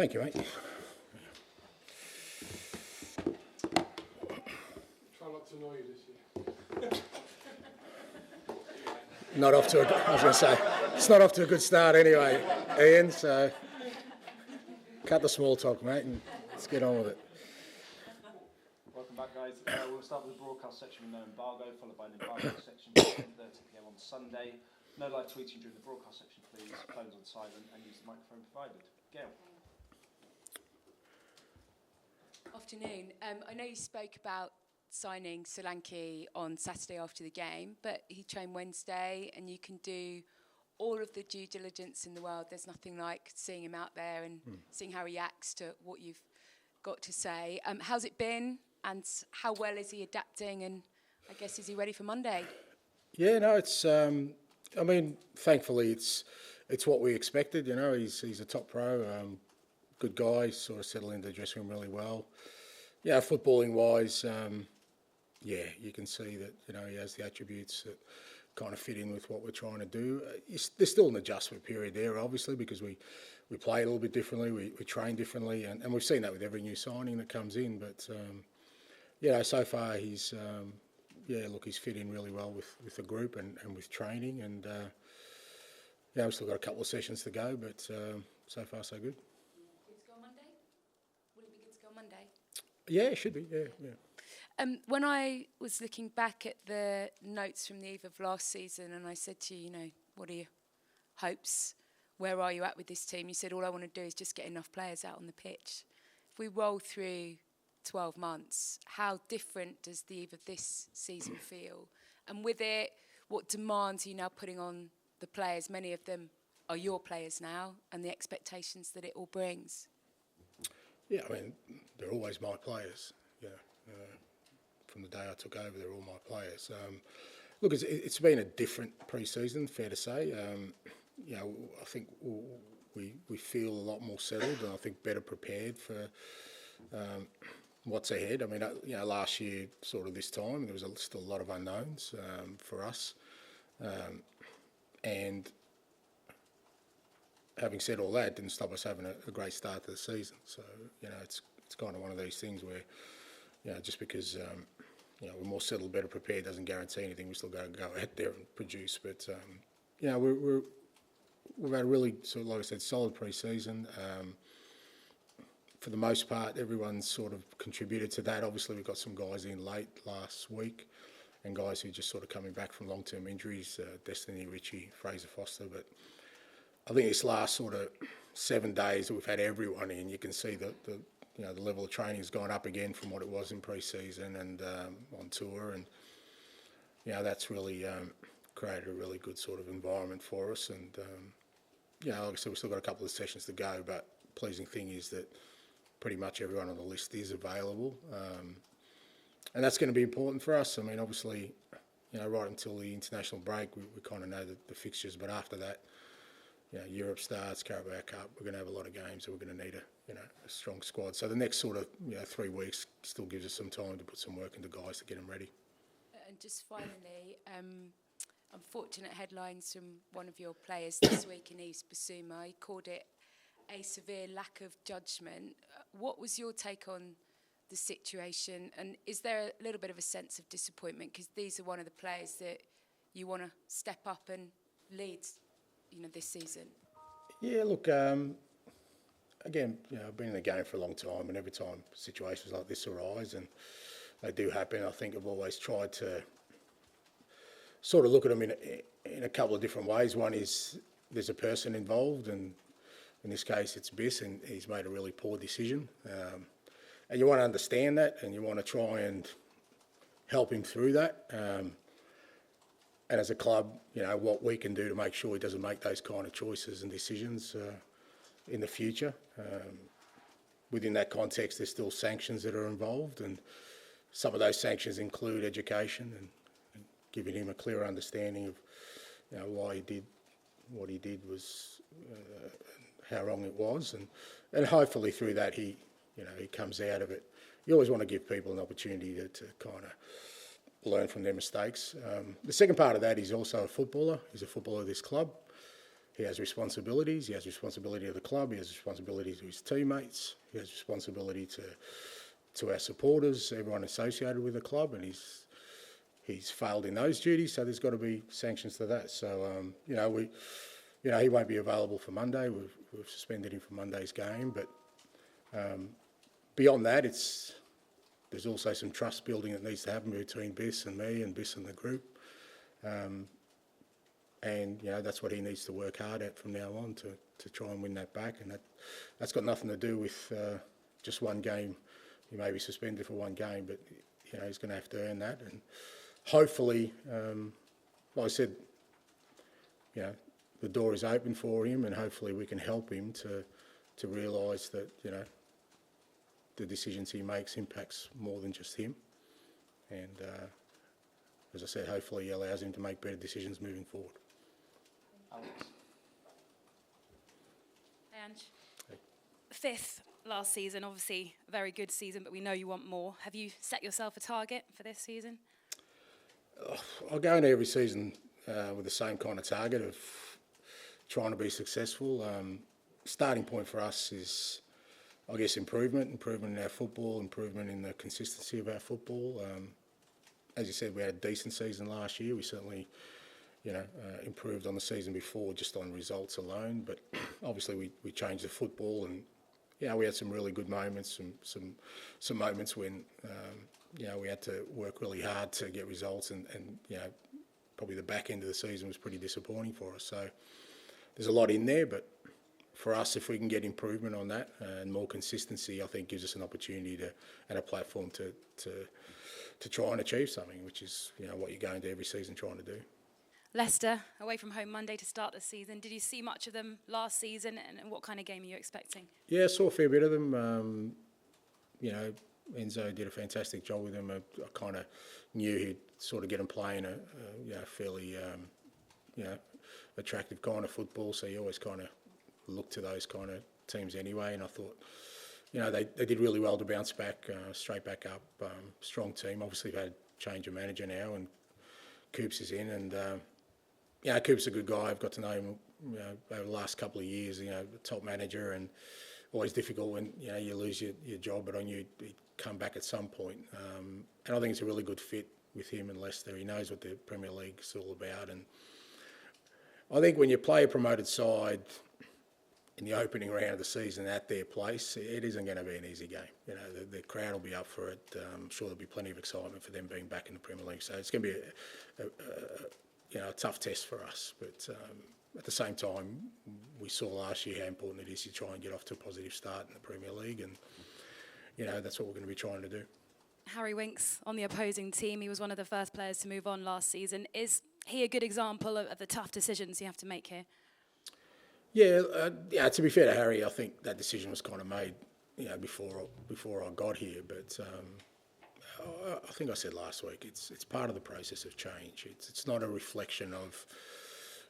Thank you, mate. Try not to annoy you this year. Not off to I was going to say, it's not off to a good start anyway, Ian, so cut the small talk, mate, and let's get on with it. Welcome back, guys. We'll start with the broadcast section with no embargo, followed by an embargo section at 10:30 p.m. on Sunday. No live tweeting during the broadcast section, please. Phones on silent and use the microphone provided. Gail. Afternoon. I know you spoke about signing Solanke on Saturday after the game, but he trained Wednesday, and you can do all of the due diligence in the world. There's nothing like seeing him out there and seeing how he reacts to what you've got to say. How's it been, and how well is he adapting, and I guess is he ready for Monday? Yeah, no, it's. I mean, thankfully, it's what we expected. You know, he's a top pro, good guy, sort of settled into the dressing room really well. Yeah, footballing wise, yeah, you can see that he has the attributes that kind of fit in with what we're trying to do. There's still an adjustment period there, obviously, because we play a little bit differently, we train differently, and we've seen that with every new signing that comes in. But so far he's he's fit in really well with the group and with training, and we've still got a couple of sessions to go, but so far so good. Good to go on Monday? Will it be good to go on Monday? Yeah, it should be. Yeah. When I was looking back at the notes from the eve of last season, and I said to you, what are your hopes? Where are you at with this team? You said, all I want to do is just get enough players out on the pitch. If we roll through 12 months, how different does the eve of this season feel? And with it, what demands are you now putting on the players? Many of them are your players now, and the expectations that it all brings. Yeah, I mean, they're always my players. From the day I took over, they're all my players. Look, it's been a different pre-season, fair to say. I think we feel a lot more settled, and I think better prepared for what's ahead. I mean, last year, sort of this time, there was still a lot of unknowns for us. And having said all that, it didn't stop us having a great start to the season. So, it's kind of one of these things where, just because we're more settled, better prepared, doesn't guarantee anything. We still got to go out there and produce. But we've had a really, sort of, like I said, solid pre-season. For the most part, everyone's sort of contributed to that. Obviously, we've got some guys in late last week, and guys who are just sort of coming back from long-term injuries, Destiny, Richie, Fraser Foster. But I think this last sort of 7 days that we've had everyone in, you can see that the level of training has gone up again from what it was in pre-season and on tour, and that's really created a really good sort of environment for us. And like I said, we've still got a couple of sessions to go, but pleasing thing is that pretty much everyone on the list is available, and that's going to be important for us. I mean, obviously, right until the international break, we kind of know the fixtures, but after that, Europe starts, Carabao Cup, we're going to have a lot of games, so we're going to need a strong squad. So the next sort of 3 weeks still gives us some time to put some work into guys to get them ready. And just finally, unfortunate headlines from one of your players this week in East Basuma. He called it a severe lack of judgment. What was your take on the situation, and is there a little bit of a sense of disappointment, because these are one of the players that you want to step up and lead this season? Yeah, look, again, I've been in the game for a long time, and every time situations like this arise, and they do happen, I think I've always tried to sort of look at them in a couple of different ways. One is there's a person involved, and in this case it's Biss, and he's made a really poor decision. And you want to understand that, and you want to try and help him through that. And as a club, what we can do to make sure he doesn't make those kind of choices and decisions in the future. Within that context, there's still sanctions that are involved, and some of those sanctions include education and giving him a clearer understanding of why he did what he did was how wrong it was, and hopefully through that he comes out of it. You always want to give people an opportunity to kind of learn from their mistakes. The second part of that, he's also a footballer. He's a footballer of this club. he has responsibilities. He has responsibility to the club. He has responsibility to his teammates. He has responsibility to our supporters, everyone associated with the club, and he's failed in those duties. So there's got to be sanctions to that. So he won't be available for Monday. We've suspended him for Monday's game, but beyond that, there's also some trust building that needs to happen between Biss and me and Biss and the group. And that's what he needs to work hard at from now on to try and win that back. And that's got nothing to do with just one game. He may be suspended for one game, but he's going to have to earn that. And hopefully, like I said, the door is open for him, and hopefully we can help him to realise that the decisions he makes impacts more than just him. And as I said, hopefully he allows him to make better decisions moving forward. Alex. Ange. Fifth last season, obviously a very good season, but we know you want more. Have you set yourself a target for this season? I go into every season with the same kind of target of trying to be successful. Starting point for us is, I guess, improvement in our football, improvement in the consistency of our football. As you said, we had a decent season last year. We certainly, improved on the season before just on results alone. But obviously we changed the football, and we had some really good moments, some moments when we had to work really hard to get results, and probably the back end of the season was pretty disappointing for us. So there's a lot in there, but for us, if we can get improvement on that and more consistency, I think gives us an opportunity and a platform to try and achieve something, which is what you're going to every season trying to do. Leicester, away from home Monday to start the season. Did you see much of them last season, and what kind of game are you expecting? Yeah, I saw a fair bit of them. Enzo did a fantastic job with them. I kind of knew he'd sort of get them playing a fairly attractive kind of football, so you always kind of look to those kind of teams anyway, and I thought they did really well to bounce back, straight back up. Strong team. Obviously they've had a change of manager now, and Coops is in, and Coops is a good guy. I've got to know him over the last couple of years. Top manager, and always difficult when you lose your job, but I knew he'd come back at some point. And I think it's a really good fit with him and Leicester. He knows what the Premier League's all about, and I think when you play a promoted side in the opening round of the season at their place, it isn't going to be an easy game. The crowd will be up for it. I'm sure there'll be plenty of excitement for them being back in the Premier League. So it's going to be a tough test for us. But at the same time, we saw last year how important it is to try and get off to a positive start in the Premier League, and that's what we're going to be trying to do. Harry Winks on the opposing team. He was one of the first players to move on last season. Is he a good example of the tough decisions you have to make here? Yeah, to be fair to Harry, I think that decision was kind of made, before I got here. But I think I said last week, it's part of the process of change. It's not a reflection of,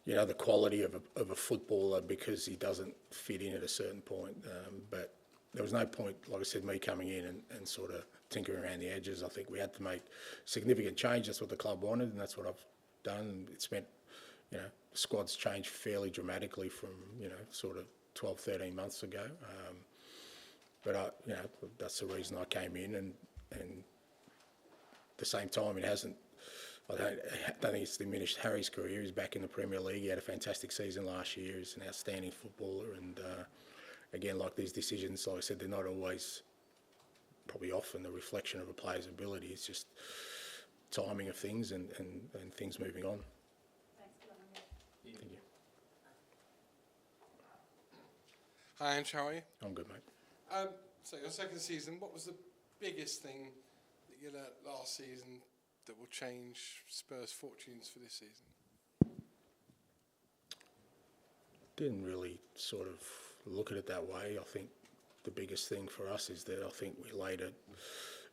the quality of a footballer because he doesn't fit in at a certain point. But there was no point, like I said, me coming in and sort of tinkering around the edges. I think we had to make significant change. That's what the club wanted, and that's what I've done. It's meant, the squad's changed fairly dramatically from, sort of 12, 13 months ago. But that's the reason I came in, and at the same time, it hasn't. I don't think it's diminished Harry's career. He's back in the Premier League. He had a fantastic season last year. He's an outstanding footballer, and again, like these decisions, like I said, they're not always, probably often, the reflection of a player's ability. It's just timing of things and things moving on. Thank you. Hi, Ange, how are you? I'm good, mate. So your second season, what was the biggest thing that you learnt last season that will change Spurs' fortunes for this season? Didn't really sort of look at it that way. I think the biggest thing for us is that I think we laid a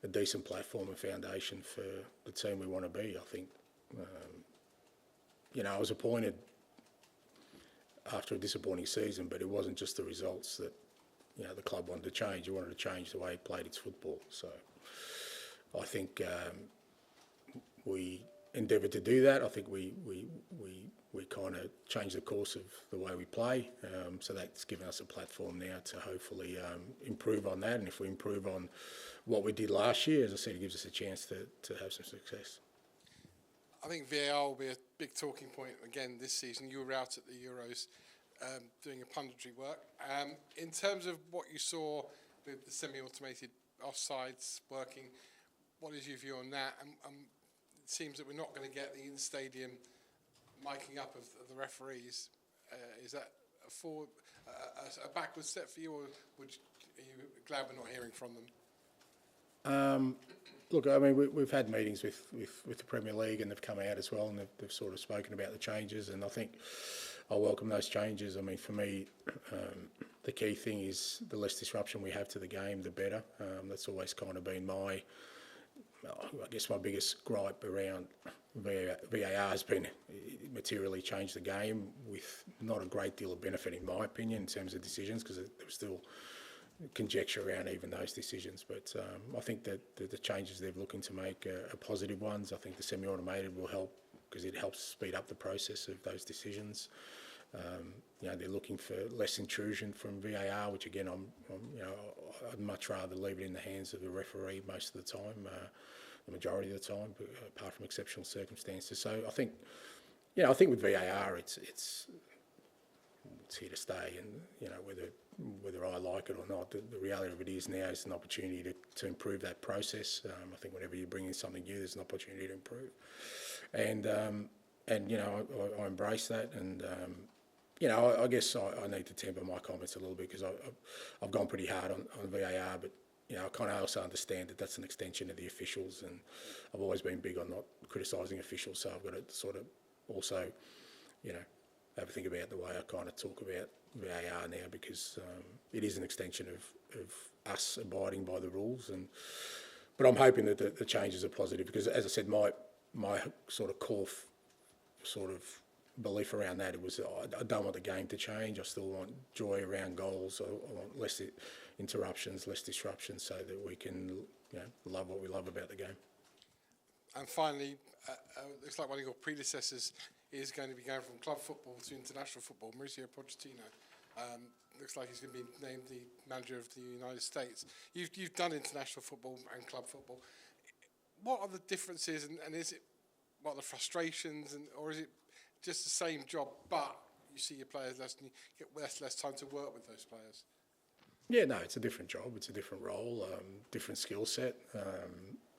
decent platform and foundation for the team we want to be. I think, I was appointed after a disappointing season, but it wasn't just the results that, the club wanted to change. It wanted to change the way it played its football. So I think we endeavoured to do that. I think we kind of change the course of the way we play. So that's given us a platform now to hopefully improve on that. And if we improve on what we did last year, as I said, it gives us a chance to have some success. I think VAR will be a big talking point again this season. You were out at the Euros doing a punditry work. In terms of what you saw with the semi-automated offsides working, what is your view on that? And it seems that we're not going to get the in-stadium miking up of the referees. Is that a backward step for you, or are you glad we're not hearing from them? Look, I mean, we've had meetings with the Premier League, and they've come out as well, and they've sort of spoken about the changes, and I think I welcome those changes. I mean, for me, the key thing is the less disruption we have to the game, the better. That's always kind of been my biggest gripe around VAR has been it materially changed the game with not a great deal of benefit, in my opinion, in terms of decisions, because there was still conjecture around even those decisions. But I think that the changes they're looking to make are positive ones. I think the semi-automated will help because it helps speed up the process of those decisions. They're looking for less intrusion from VAR, which again, I'd much rather leave it in the hands of the referee most of the time, the majority of the time, apart from exceptional circumstances. So I think with VAR, it's here to stay, and whether I like it or not, the reality of it is now is an opportunity to improve that process. I think whenever you bring in something new, there's an opportunity to improve, and I embrace that, and I guess I need to temper my comments a little bit because I've gone pretty hard on VAR, but I kind of also understand that that's an extension of the officials, and I've always been big on not criticising officials, so I've got to sort of also, have a think about the way I kind of talk about VAR now, because it is an extension of us abiding by the rules, but I'm hoping that the changes are positive, because as I said, my sort of core sort of belief around that, it was I don't want the game to change. I still want joy around goals. I want less interruptions, less disruption, so that we can love what we love about the game. And finally, looks like one of your predecessors is going to be going from club football to international football. Mauricio Pochettino looks like he's going to be named the manager of the United States. You've done international football and club football. What are the differences, and is it what are the frustrations, or is it just the same job, but you see your players less and you get less time to work with those players? Yeah, no, it's a different job. It's a different role, different skill set.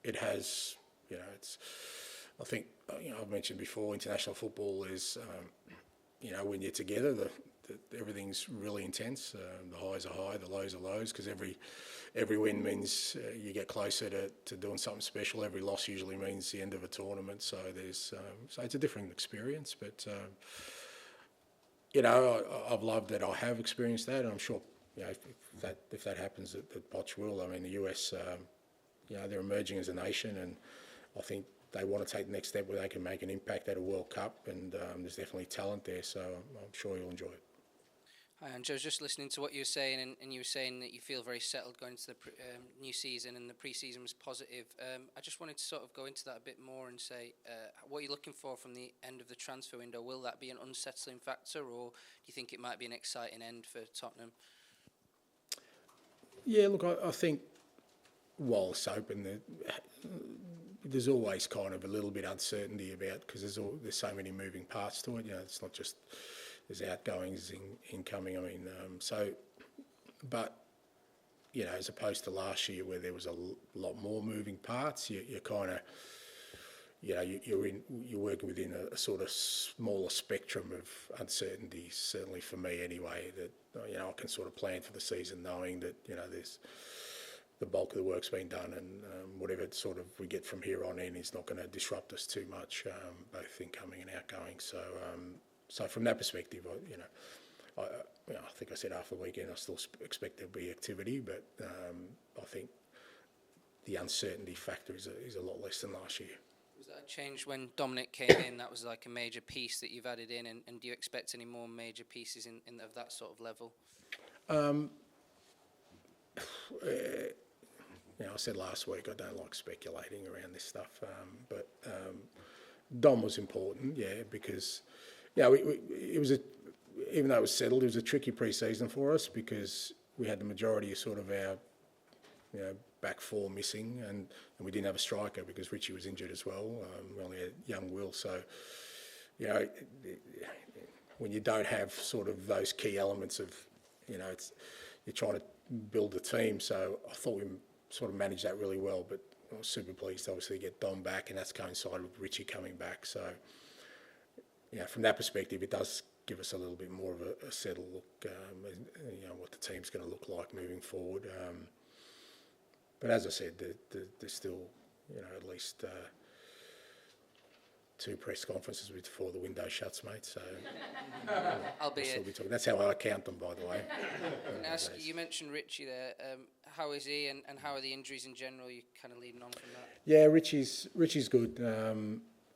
It has, I think, I've mentioned before, international football is, when you're together, everything's really intense. The highs are high, the lows are lows, because every win means you get closer to doing something special. Every loss usually means the end of a tournament. So so it's a different experience. But I've loved that I have experienced that, and I'm sure if that happens, that Poch will. I mean, the US, they're emerging as a nation, and I think they want to take the next step where they can make an impact at a World Cup, and there's definitely talent there. So I'm sure you'll enjoy it. Hi, Ange. I was just listening to what you were saying, and you were saying that you feel very settled going into the new season, and the pre-season was positive. I just wanted to sort of go into that a bit more and say, what are you looking for from the end of the transfer window? Will that be an unsettling factor, or do you think it might be an exciting end for Tottenham? Yeah, look, I think while it's open, there's always kind of a little bit of uncertainty about, because there's so many moving parts to it. It's not just there's outgoings, incoming. I mean, but as opposed to last year where there was a lot more moving parts, you're kind of, you're working within a sort of smaller spectrum of uncertainty. Certainly for me, anyway, that I can sort of plan for the season knowing that there's the bulk of the work's been done, and whatever sort of we get from here on in is not going to disrupt us too much, both incoming and outgoing. So from that perspective, I think I said after the weekend I still expect there'll be activity, but I think the uncertainty factor is a lot less than last year. Was that a change when Dominic came in? That was like a major piece that you've added in, and do you expect any more major pieces in of that sort of level? I said last week I don't like speculating around this stuff, but Dom was important, because Yeah, even though it was settled, it was a tricky pre-season for us because we had the majority of sort of our, back four missing, and we didn't have a striker because Richie was injured as well. We only had young Will, so when you don't have sort of those key elements of, you're trying to build a team. So I thought we sort of managed that really well, but I was super pleased to obviously get Dom back, and that's coincided with Richie coming back. So, from that perspective, it does give us a little bit more of a settled look, what the team's going to look like moving forward. But as I said, there's still, at least 2 press conferences before the window shuts, mate. So I'll we'll still be talking. That's how I count them, by the way. Can I ask you mentioned Richie there. How is he, and how are the injuries in general? You kind of leading on from that. Yeah, Richie's good.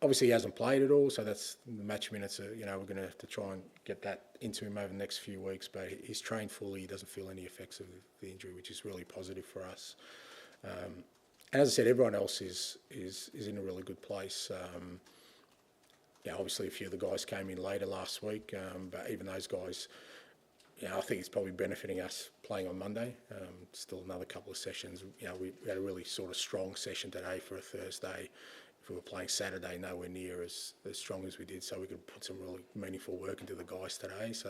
Obviously, he hasn't played at all, so that's the match minutes. We're going to have to try and get that into him over the next few weeks. But he's trained fully. He doesn't feel any effects of the injury, which is really positive for us. And as I said, everyone else is in a really good place. Obviously a few of the guys came in later last week, but even those guys, I think it's probably benefiting us playing on Monday. Still another couple of sessions. We had a really sort of strong session today for a Thursday. If we were playing Saturday, nowhere near as strong as we did, so we could put some really meaningful work into the guys today. So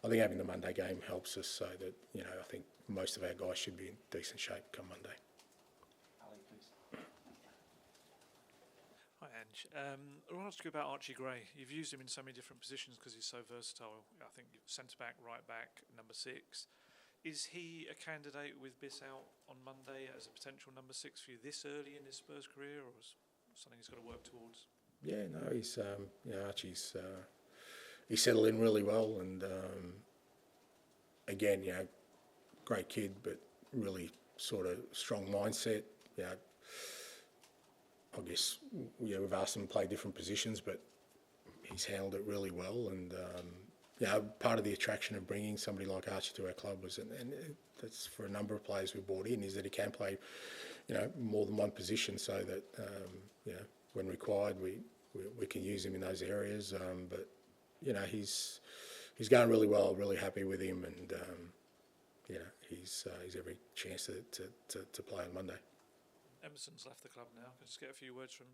I think having the Monday game helps us, so that, I think most of our guys should be in decent shape come Monday. Hi, Ange. I want to ask you about Archie Gray. You've used him in so many different positions because he's so versatile. I think centre-back, right-back, number 6. Is he a candidate with Biss out on Monday as a potential number 6 for you this early in his Spurs career, or is something he's got to work towards? Yeah, no, he's Archie's he's settled in really well, and again, great kid, but really sort of strong mindset. I guess we've asked him to play different positions, but he's handled it really well. And part of the attraction of bringing somebody like Archie to our club was, and that's for a number of players we brought in, is that he can play, more than one position, so that when required we can use him in those areas. But he's going really well. Really happy with him, and he's every chance to play on Monday. Emerson's left the club now. Can I just get a few words from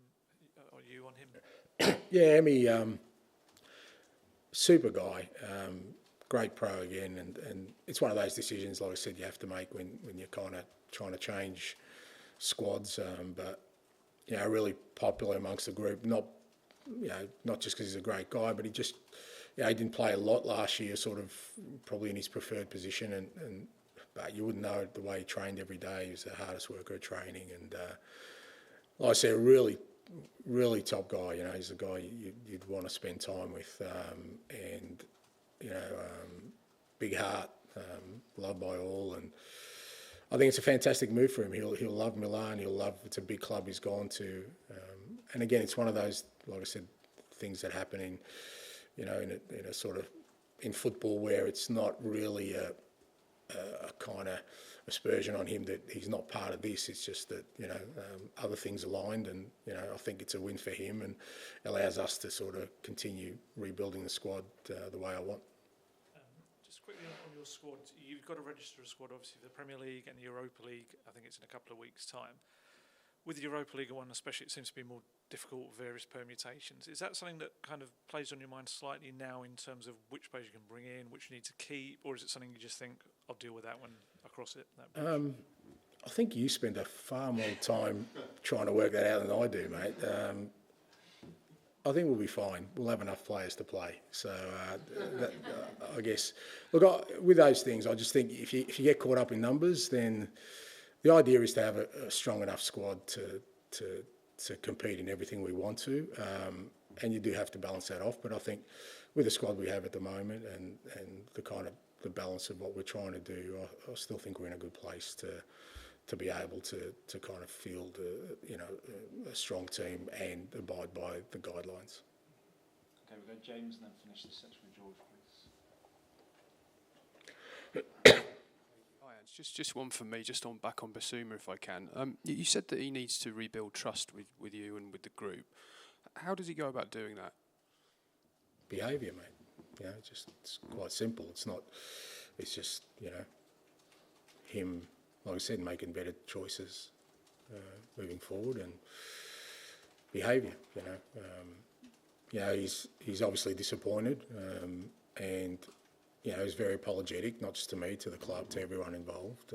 you on him? Yeah, Emmy, super guy, great pro again, and it's one of those decisions, like I said, you have to make when you're kind of trying to change squads. But really popular amongst the group. Not just because he's a great guy, but he just he didn't play a lot last year, sort of probably in his preferred position, and but you wouldn't know it the way he trained every day. He was the hardest worker at training, and like I said, really, really top guy. He's a guy you'd want to spend time with, and big heart, loved by all, and I think it's a fantastic move for him. He'll love Milan. It's a big club he's gone to, and again, it's one of those, like I said, things that happen in a sort of in football where it's not really a kind of aspersion on him that he's not part of this. It's just that other things aligned, and I think it's a win for him and allows us to sort of continue rebuilding the squad the way I want. Just quickly on your squad, you've got to register a squad obviously for the Premier League and the Europa League. I think it's in a couple of weeks' time. With the Europa League one especially, it seems to be more difficult, various permutations. Is that something that kind of plays on your mind slightly now in terms of which players you can bring in, which you need to keep, or is it something you just think, I'll deal with that when I cross it? I think you spend a far more time trying to work that out than I do, mate. I think we'll be fine. We'll have enough players to play. So I guess, look, with those things, I just think if you get caught up in numbers, then the idea is to have a strong enough squad to compete in everything we want to, and you do have to balance that off. But I think with the squad we have at the moment and the kind of the balance of what we're trying to do, I still think we're in a good place to be able to kind of field a strong team and abide by the guidelines. Okay, we'll go James and then finish this section with George, please. Hi, Ange. Just one for me, just back on Basuma, if I can. You said that he needs to rebuild trust with you and with the group. How does he go about doing that? behaviour, mate. You know, it's quite simple. It's just, you know, him, like I said, making better choices moving forward, and behaviour, you know. You know, he's obviously disappointed, and you know, he's very apologetic, not just to me, to the club, to everyone involved.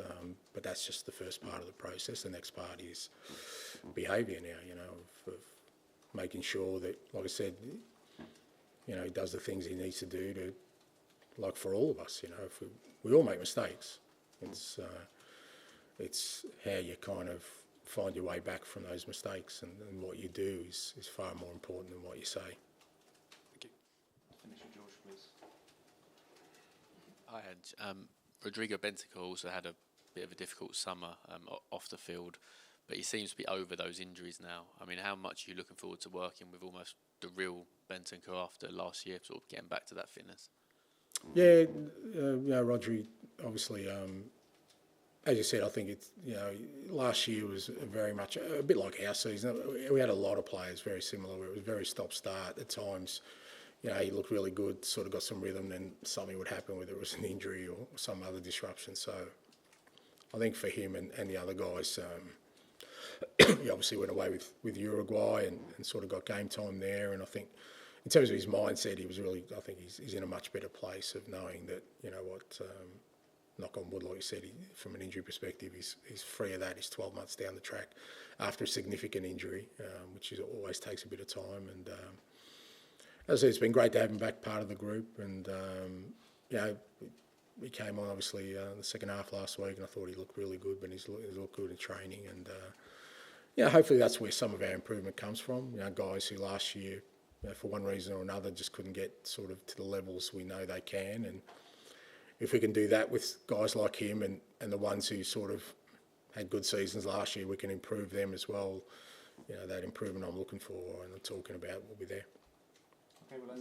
But that's just the first part of the process. The next part is behaviour now, you know, of making sure that, like I said, you know, he does the things he needs to do to, like for all of us, you know, if we all make mistakes. It's how you kind of find your way back from those mistakes, and what you do is far more important than what you say. Thank you. Finish with George, please. Hi, Ange. Rodrigo Bentancur also had a bit of a difficult summer off the field, but he seems to be over those injuries now. I mean, how much are you looking forward to working with almost the real Bentancur after last year, sort of getting back to that fitness? Yeah, you know, Rodri, obviously, as you said, I think it's, you know, last year was very much a bit like our season. We had a lot of players very similar, where it was very stop-start at times. You know, he looked really good, sort of got some rhythm, then something would happen, whether it was an injury or some other disruption. So I think for him and the other guys, he obviously went away with Uruguay and sort of got game time there. And I think in terms of his mindset, he was really, I think he's in a much better place of knowing that, you know what, knock on wood, like you said, from an injury perspective, he's free of that. He's 12 months down the track after a significant injury, which always takes a bit of time. And as I said, it's been great to have him back, part of the group. And you know, he came on obviously the second half last week, and I thought he looked really good. But he's looked good in training, and you know, hopefully that's where some of our improvement comes from. You know, guys who last year, you know, for one reason or another, just couldn't get sort of to the levels we know they can. And if we can do that with guys like him and the ones who sort of had good seasons last year, we can improve them as well. You know, that improvement I'm looking for and I'm talking about will be there. Okay, well,